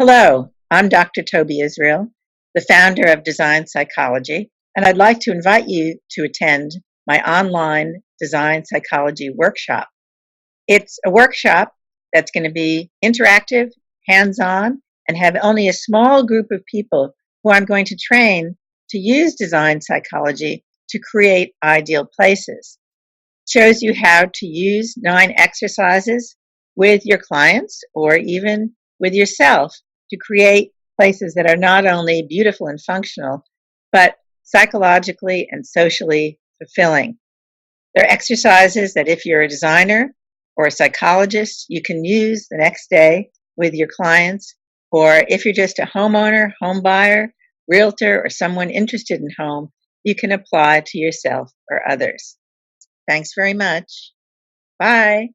Hello, I'm Dr. Toby Israel, the founder of Design Psychology, and I'd like to invite you to attend my online design psychology workshop. It's a workshop that's going to be interactive, hands on, and have only a small group of people who I'm going to train to use design psychology to create ideal places. It shows you how to use 9 exercises with your clients or even with yourself to create places that are not only beautiful and functional, but psychologically and socially fulfilling. They're exercises that if you're a designer or a psychologist, you can use the next day with your clients, or if you're just a homeowner, home buyer, realtor, or someone interested in home, you can apply to yourself or others. Thanks very much. Bye.